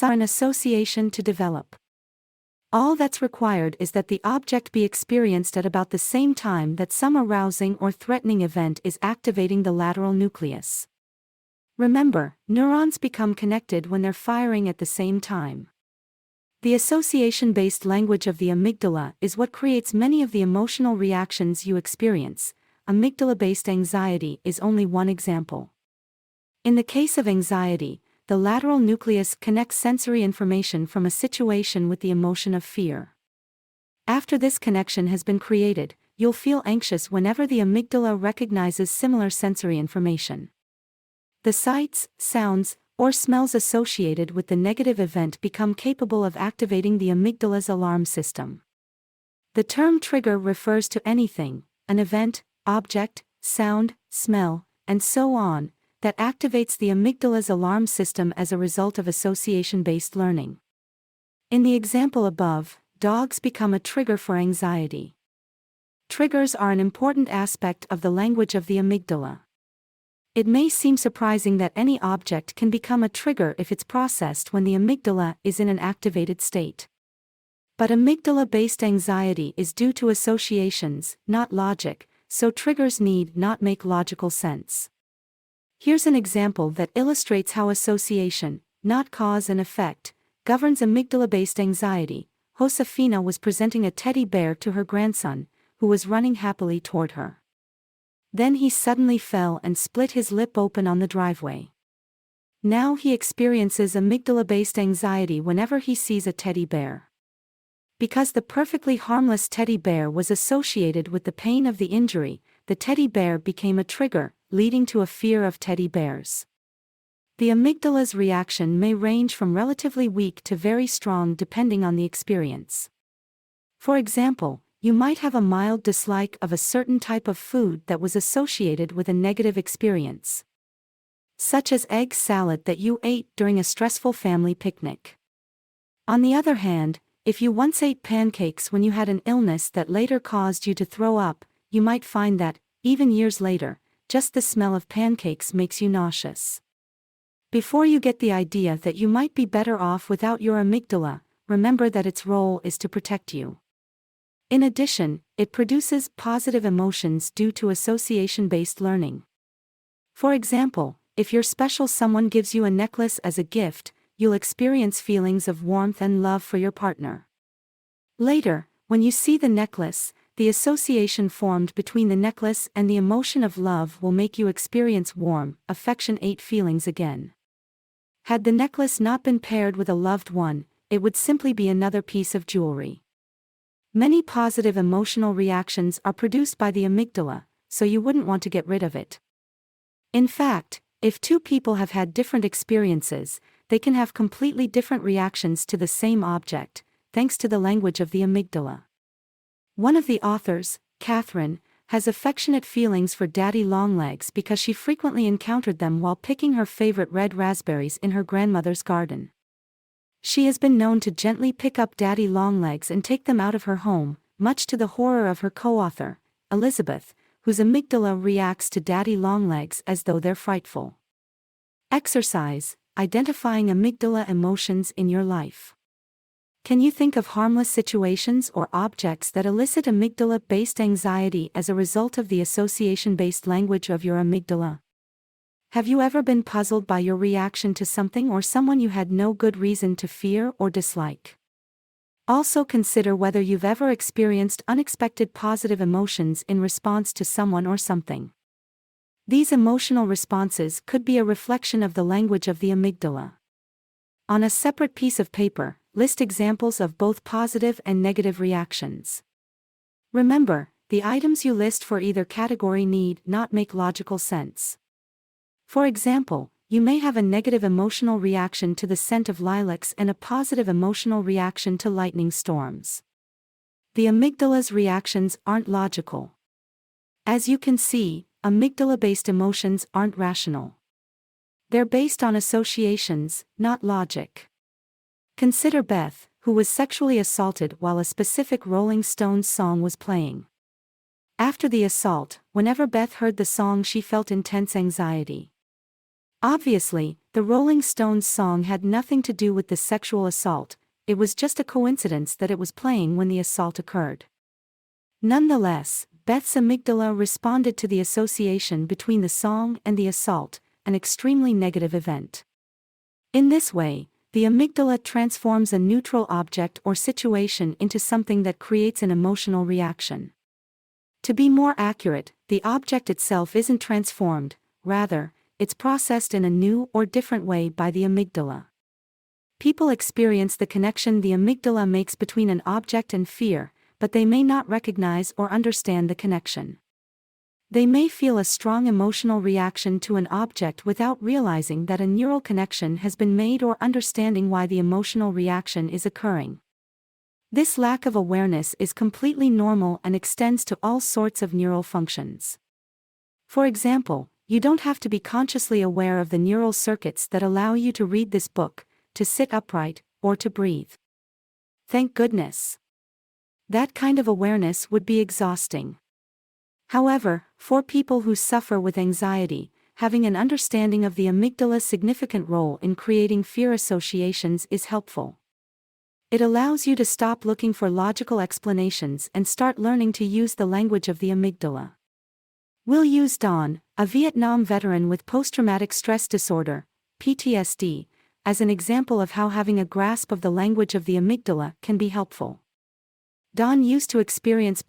an association to develop. All that's required is that the object be experienced at about the same time that some arousing or threatening event is activating the lateral nucleus. Remember, neurons become connected when they're firing at the same time. The association-based language of the amygdala is what creates many of the emotional reactions you experience. Amygdala-based anxiety is only one example. In the case of anxiety, the lateral nucleus connects sensory information from a situation with the emotion of fear. After this connection has been created, you'll feel anxious whenever the amygdala recognizes similar sensory information. The sights, sounds, or smells associated with the negative event become capable of activating the amygdala's alarm system. The term trigger refers to anything, an event, object, sound, smell, and so on, that activates the amygdala's alarm system as a result of association-based learning. In the example above, dogs become a trigger for anxiety. Triggers are an important aspect of the language of the amygdala. It may seem surprising that any object can become a trigger if it's processed when the amygdala is in an activated state. But amygdala-based anxiety is due to associations, not logic, so triggers need not make logical sense. Here's an example that illustrates how association, not cause and effect, governs amygdala-based anxiety. Josefina was presenting a teddy bear to her grandson, who was running happily toward her. Then he suddenly fell and split his lip open on the driveway. Now he experiences amygdala-based anxiety whenever he sees a teddy bear. Because the perfectly harmless teddy bear was associated with the pain of the injury, the teddy bear became a trigger, leading to a fear of teddy bears. The amygdala's reaction may range from relatively weak to very strong depending on the experience. For example, you might have a mild dislike of a certain type of food that was associated with a negative experience, such as egg salad that you ate during a stressful family picnic. On the other hand, if you once ate pancakes when you had an illness that later caused you to throw up, you might find that, even years later, just the smell of pancakes makes you nauseous. Before you get the idea that you might be better off without your amygdala, remember that its role is to protect you. In addition, it produces positive emotions due to association-based learning. For example, if your special someone gives you a necklace as a gift, you'll experience feelings of warmth and love for your partner. Later, when you see the necklace, the association formed between the necklace and the emotion of love will make you experience warm, affectionate feelings again. Had the necklace not been paired with a loved one, it would simply be another piece of jewelry. Many positive emotional reactions are produced by the amygdala, so you wouldn't want to get rid of it. In fact, if two people have had different experiences, they can have completely different reactions to the same object, thanks to the language of the amygdala. One of the authors, Catherine, has affectionate feelings for Daddy Longlegs because she frequently encountered them while picking her favorite red raspberries in her grandmother's garden. She has been known to gently pick up Daddy Longlegs and take them out of her home, much to the horror of her co-author, Elizabeth, whose amygdala reacts to Daddy Longlegs as though they're frightful. Exercise: identifying amygdala emotions in your life. Can you think of harmless situations or objects that elicit amygdala-based anxiety as a result of the association-based language of your amygdala? Have you ever been puzzled by your reaction to something or someone you had no good reason to fear or dislike? Also consider whether you've ever experienced unexpected positive emotions in response to someone or something. These emotional responses could be a reflection of the language of the amygdala. On a separate piece of paper, list examples of both positive and negative reactions. Remember, the items you list for either category need not make logical sense. For example, you may have a negative emotional reaction to the scent of lilacs and a positive emotional reaction to lightning storms. The amygdala's reactions aren't logical. As you can see, amygdala-based emotions aren't rational. They're based on associations, not logic. Consider Beth, who was sexually assaulted while a specific Rolling Stones song was playing. After the assault, whenever Beth heard the song, she felt intense anxiety. Obviously, The Rolling Stones song had nothing to do with the sexual assault, it was just a coincidence that it was playing when the assault occurred. Nonetheless, Beth's amygdala responded to the association between the song and the assault, an extremely negative event. In this way, the amygdala transforms a neutral object or situation into something that creates an emotional reaction. To be more accurate, the object itself isn't transformed, rather, it's processed in a new or different way by the amygdala. People experience the connection the amygdala makes between an object and fear, but they may not recognize or understand the connection. They may feel a strong emotional reaction to an object without realizing that a neural connection has been made or understanding why the emotional reaction is occurring. This lack of awareness is completely normal and extends to all sorts of neural functions. For example, you don't have to be consciously aware of the neural circuits that allow you to read this book, to sit upright, or to breathe. Thank goodness. That kind of awareness would be exhausting. However, for people who suffer with anxiety, having an understanding of the amygdala's significant role in creating fear associations is helpful. It allows you to stop looking for logical explanations and start learning to use the language of the amygdala. We'll use Don, a Vietnam veteran with post-traumatic stress disorder, PTSD, as an example of how having a grasp of the language of the amygdala can be helpful. Don used to experience